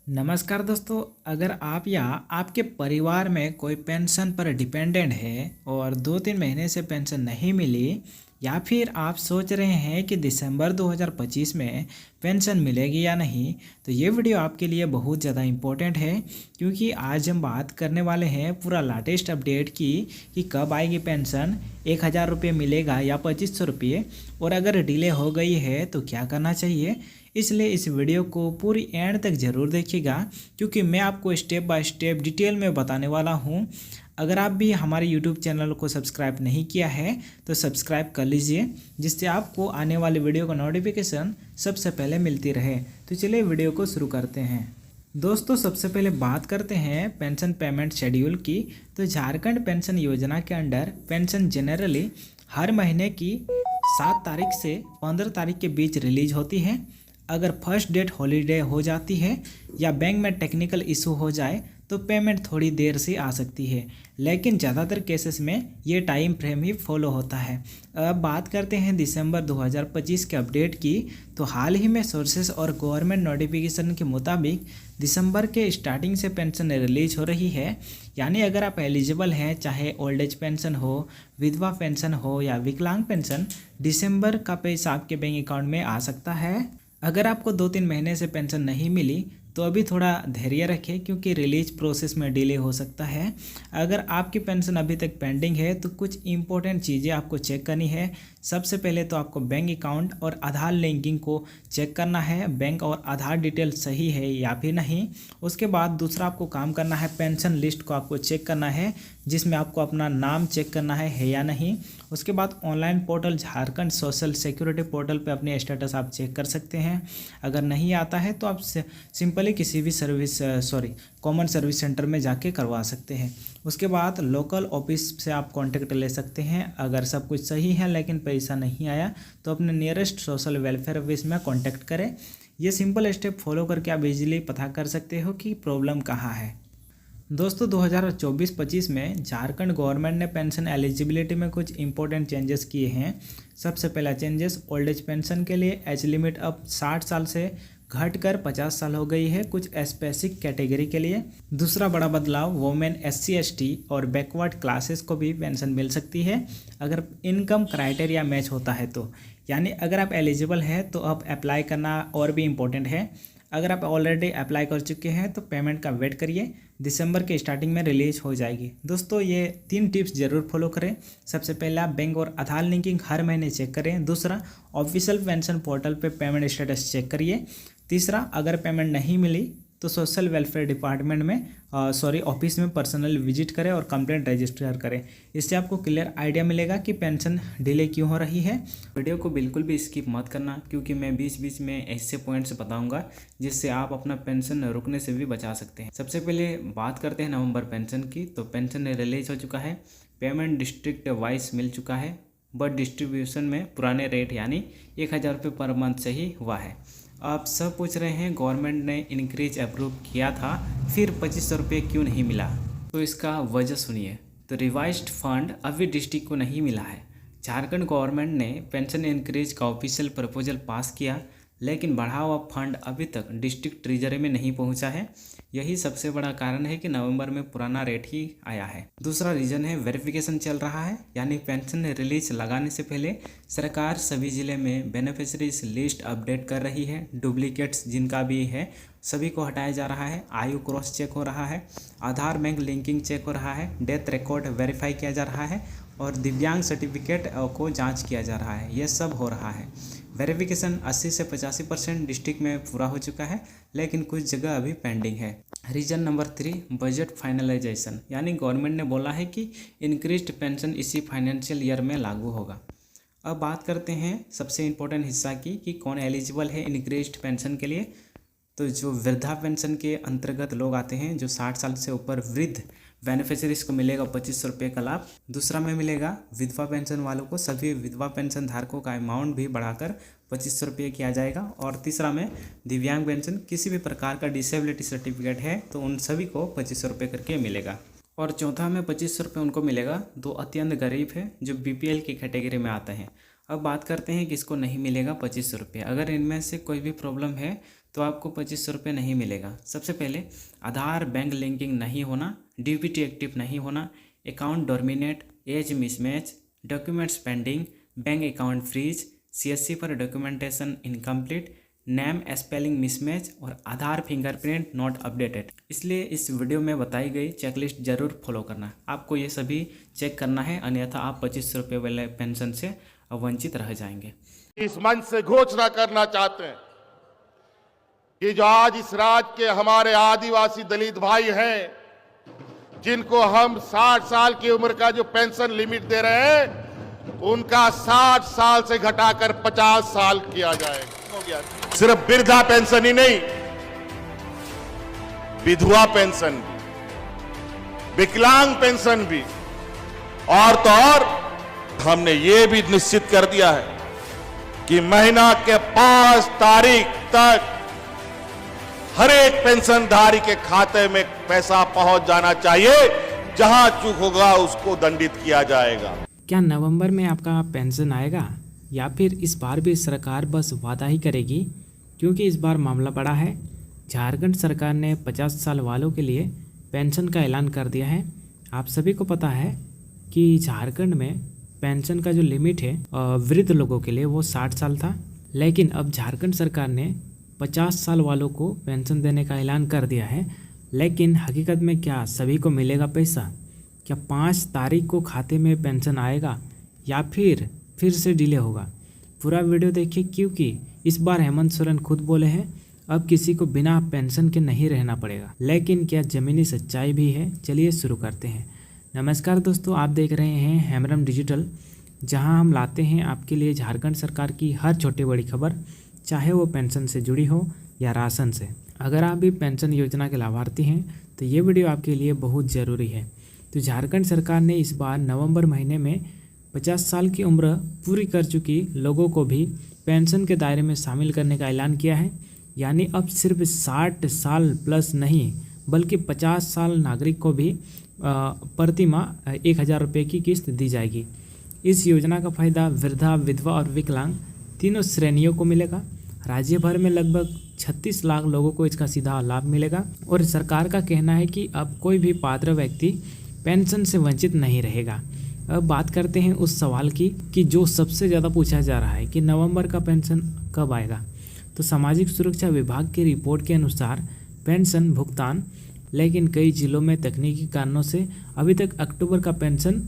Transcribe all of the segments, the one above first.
नमस्कार दोस्तों। अगर आप या आपके परिवार में कोई पेंशन पर डिपेंडेंट है और 2-3 महीने से पेंशन नहीं मिली, या फिर आप सोच रहे हैं कि दिसंबर 2025 में पेंशन मिलेगी या नहीं, तो ये वीडियो आपके लिए बहुत ज़्यादा इम्पोर्टेंट है। क्योंकि आज हम बात करने वाले हैं पूरा लेटेस्ट अपडेट की कि कब आएगी पेंशन, 1,000 रुपये मिलेगा या 2,500 रुपये, और अगर डिले हो गई है तो क्या करना चाहिए। इसलिए इस वीडियो को पूरी एंड तक ज़रूर देखिएगा, क्योंकि मैं आपको स्टेप बाय स्टेप डिटेल में बताने वाला हूं। अगर आप भी हमारे यूट्यूब चैनल को सब्सक्राइब नहीं किया है तो सब्सक्राइब कर लीजिए, जिससे आपको आने वाली वीडियो का नोटिफिकेशन सबसे पहले मिलती रहे। तो चलिए वीडियो को शुरू करते हैं। दोस्तों, सबसे पहले बात करते हैं पेंशन पेमेंट शेड्यूल की। तो झारखंड पेंशन योजना के अंडर पेंशन जनरली हर महीने की 7 तारीख से 15 तारीख के बीच रिलीज होती है। अगर फर्स्ट डेट हॉलीडे हो जाती है या बैंक में टेक्निकल इशू हो जाए तो पेमेंट थोड़ी देर से आ सकती है, लेकिन ज़्यादातर केसेस में ये टाइम फ्रेम ही फॉलो होता है। अब बात करते हैं दिसंबर 2025 के अपडेट की। तो हाल ही में सोर्सेस और गवर्नमेंट नोटिफिकेशन के मुताबिक दिसंबर के स्टार्टिंग से पेंशन रिलीज हो रही है। यानी अगर आप एलिजिबल हैं, चाहे ओल्ड एज पेंशन हो, विधवा पेंशन हो या विकलांग पेंशन, दिसंबर का पैसा आपके बैंक अकाउंट में आ सकता है। अगर आपको 2-3 महीने से पेंशन नहीं मिली तो अभी थोड़ा धैर्य रखें, क्योंकि रिलीज प्रोसेस में डिले हो सकता है। अगर आपकी पेंशन अभी तक पेंडिंग है तो कुछ इंपॉर्टेंट चीज़ें आपको चेक करनी है। सबसे पहले तो आपको बैंक अकाउंट और आधार लिंकिंग को चेक करना है, बैंक और आधार डिटेल सही है या फिर नहीं। उसके बाद दूसरा आपको काम करना है, पेंशन लिस्ट को आपको चेक करना है, जिसमें आपको अपना नाम चेक करना है या नहीं। उसके बाद online portal Jharkhand social security portal पे अपने स्टेटस आप चेक कर सकते हैं। अगर नहीं आता है तो आप सिंपली किसी भी कॉमन सर्विस सेंटर में जाके करवा सकते हैं। उसके बाद लोकल ऑफिस से आप कांटेक्ट ले सकते हैं। अगर सब कुछ सही है लेकिन पैसा नहीं आया तो अपने नियरेस्ट सोशल वेलफेयर ऑफिस में कांटेक्ट करें। ये सिंपल स्टेप फॉलो करके आप इजीली पता कर सकते हो कि प्रॉब्लम कहाँ है। दोस्तों, 2024-25 में झारखंड गवर्नमेंट ने पेंशन एलिजिबिलिटी में कुछ इंपॉर्टेंट चेंजेस किए हैं। सबसे पहला चेंजेस, ओल्ड एज पेंशन के लिए एज लिमिट अब 60 साल से घटकर 50 साल हो गई है कुछ स्पेसिफिक कैटेगरी के लिए। दूसरा बड़ा बदलाव, वोमेन, SC ST और बैकवर्ड क्लासेस को भी पेंशन मिल सकती है अगर इनकम क्राइटेरिया मैच होता है तो। यानी अगर आप एलिजिबल हैं तो अब अप्लाई करना और भी इम्पोर्टेंट है। अगर आप ऑलरेडी अप्लाई कर चुके हैं तो पेमेंट का वेट करिए, दिसंबर के स्टार्टिंग में रिलीज हो जाएगी। दोस्तों, ये 3 टिप्स जरूर फॉलो करें। सबसे पहला, बैंक और आधार लिंकिंग हर महीने चेक करें। दूसरा, ऑफिशियल पेंशन पोर्टल पे पेमेंट स्टेटस चेक करिए। तीसरा, अगर पेमेंट नहीं मिली तो सोशल वेलफेयर डिपार्टमेंट में ऑफिस में पर्सनल विजिट करें और कंप्लेंट रजिस्टर करें। इससे आपको क्लियर आइडिया मिलेगा कि पेंशन डिले क्यों हो रही है। वीडियो को बिल्कुल भी स्किप मत करना, क्योंकि मैं बीच बीच में ऐसे पॉइंट्स बताऊंगा जिससे आप अपना पेंशन रुकने से भी बचा सकते हैं। सबसे पहले बात करते हैं नवंबर पेंशन की। तो पेंशन रिलीज हो चुका है, पेमेंट डिस्ट्रिक्ट वाइज मिल चुका है, बट डिस्ट्रीब्यूशन में पुराने रेट यानी 1,000 रुपये पर मंथ से ही हुआ है। आप सब पूछ रहे हैं गवर्नमेंट ने इंक्रीज अप्रूव किया था, फिर 2,500 रुपये क्यों नहीं मिला। तो इसका वजह सुनिए। तो रिवाइज्ड फंड अभी डिस्ट्रिक्ट को नहीं मिला है। झारखंड गवर्नमेंट ने पेंशन इंक्रीज का ऑफिशियल प्रपोजल पास किया, लेकिन बढ़ा हुआ फंड अभी तक डिस्ट्रिक्ट ट्रेजरी में नहीं पहुंचा है। यही सबसे बड़ा कारण है कि नवंबर में पुराना रेट ही आया है। दूसरा रीज़न है, वेरिफिकेशन चल रहा है। यानी पेंशन रिलीज लगाने से पहले सरकार सभी ज़िले में बेनिफिशरीज लिस्ट अपडेट कर रही है। डुप्लीकेट्स जिनका भी है सभी को हटाया जा रहा है। आयु क्रॉस चेक हो रहा है, आधार बैंक लिंकिंग चेक हो रहा है, डेथ रिकॉर्ड वेरीफाई किया जा रहा है और दिव्यांग सर्टिफिकेट को जांच किया जा रहा है। यह सब हो रहा है। वेरिफिकेशन 80 से 85% डिस्ट्रिक्ट में पूरा हो चुका है, लेकिन कुछ जगह अभी पेंडिंग है। Reason number 3, budget finalisation. यानी गवर्नमेंट ने बोला है कि इंक्रीज्ड पेंशन इसी फाइनेंशियल ईयर में लागू होगा। अब बात करते हैं सबसे इम्पोर्टेंट हिस्सा की कि कौन एलिजिबल है इंक्रीज्ड पेंशन के लिए। तो जो वृद्धा पेंशन के अंतर्गत लोग आते हैं, जो 60 साल से ऊपर वृद्ध बेनिफिशरीज को मिलेगा 2,500 रुपये का लाभ। दूसरा में मिलेगा विधवा पेंशन वालों को, सभी विधवा पेंशन धारकों का अमाउंट भी बढ़ाकर 2,500 रुपये किया जाएगा। और तीसरा में दिव्यांग पेंशन, किसी भी प्रकार का डिसेबिलिटी सर्टिफिकेट है तो उन सभी को 2,500 रुपये करके मिलेगा। और चौथा में 2,500 रुपये उनको मिलेगा जो अत्यंत गरीब है, जो BPL की कैटेगरी में आते हैं। अब बात करते हैं किसको नहीं मिलेगा 2,500 रुपये। अगर इनमें से कोई भी प्रॉब्लम है तो आपको 2500 रुपये नहीं मिलेगा। सबसे पहले आधार बैंक लिंकिंग नहीं होना, डीबीटी एक्टिव नहीं होना, account dormant, age mismatch, documents pending, bank account freeze, CSC पर documentation incomplete, name spelling mismatch और आधार फिंगरप्रिंट नॉट अपडेटेड। इसलिए इस वीडियो में बताई गई चेकलिस्ट जरूर फॉलो करना। आपको ये सभी चेक करना है, अन्यथा आप 2500 रुपये वाले पेंशन से वंचित रह जाएंगे। इस मंच से घोषणा करना चाहते हैं कि जो आज इस राज्य के हमारे आदिवासी दलित भाई हैं, जिनको हम 60 साल की उम्र का जो पेंशन लिमिट दे रहे हैं, उनका 60 साल से घटाकर 50 साल किया जाएगा। सिर्फ वृद्धा पेंशन ही नहीं, विधवा पेंशन भी, विकलांग पेंशन भी, और तो और हमने ये भी निश्चित कर दिया है कि महीना के 5 तारीख तक हर एक पेंशनधारी के खाते में पैसा पहुंच जाना चाहिए। जहां चूक होगा उसको दंडित किया जाएगा। क्या नवंबर में आपका पेंशन आएगा या फिर इस बार भी सरकार बस वादा ही करेगी? क्योंकि इस बार मामला बड़ा है। झारखंड सरकार ने 50 साल वालों के लिए पेंशन का ऐलान कर दिया है। आप सभी को पता है कि झारखंड में पेंशन का जो लिमिट है वृद्ध लोगों के लिए वो 60 साल था, लेकिन अब झारखंड सरकार ने 50 साल वालों को पेंशन देने का ऐलान कर दिया है। लेकिन हकीकत में क्या सभी को मिलेगा पैसा? क्या 5 तारीख को खाते में पेंशन आएगा या फिर से डिले होगा? पूरा वीडियो देखिए, क्योंकि इस बार हेमंत सोरेन खुद बोले हैं अब किसी को बिना पेंशन के नहीं रहना पड़ेगा। लेकिन क्या ज़मीनी सच्चाई भी है? चलिए शुरू करते हैं। नमस्कार दोस्तों, आप देख रहे हैं हेमरम डिजिटल, जहां हम लाते हैं आपके लिए झारखंड सरकार की हर छोटी बड़ी खबर, चाहे वो पेंशन से जुड़ी हो या राशन से। अगर आप भी पेंशन योजना के लाभार्थी हैं तो ये वीडियो आपके लिए बहुत ज़रूरी है। तो झारखंड सरकार ने इस बार नवंबर महीने में 50 साल की उम्र पूरी कर चुकी लोगों को भी पेंशन के दायरे में शामिल करने का ऐलान किया है। यानी अब सिर्फ 60 साल प्लस नहीं बल्कि 50 साल नागरिक को भी प्रति माह 1000 रुपये की किस्त दी जाएगी। इस योजना का फ़ायदा वृद्धा, विधवा और विकलांग तीनों श्रेणियों को मिलेगा। राज्य भर में लगभग 36 लाख लोगों को इसका सीधा लाभ मिलेगा और सरकार का कहना है कि अब कोई भी पात्र व्यक्ति पेंशन से वंचित नहीं रहेगा। अब बात करते हैं उस सवाल की कि जो सबसे ज़्यादा पूछा जा रहा है कि नवंबर का पेंशन कब आएगा। तो सामाजिक सुरक्षा विभाग की रिपोर्ट के अनुसार पेंशन भुगतान, लेकिन कई जिलों में तकनीकी कारणों से अभी तक अक्टूबर का पेंशन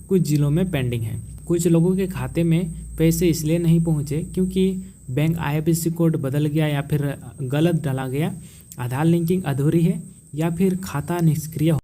कुछ जिलों में पेंडिंग है। कुछ लोगों के खाते में पैसे इसलिए नहीं पहुंचे क्योंकि बैंक IFSC कोड बदल गया या फिर गलत डाला गया, आधार लिंकिंग अधूरी है या फिर खाता निष्क्रिय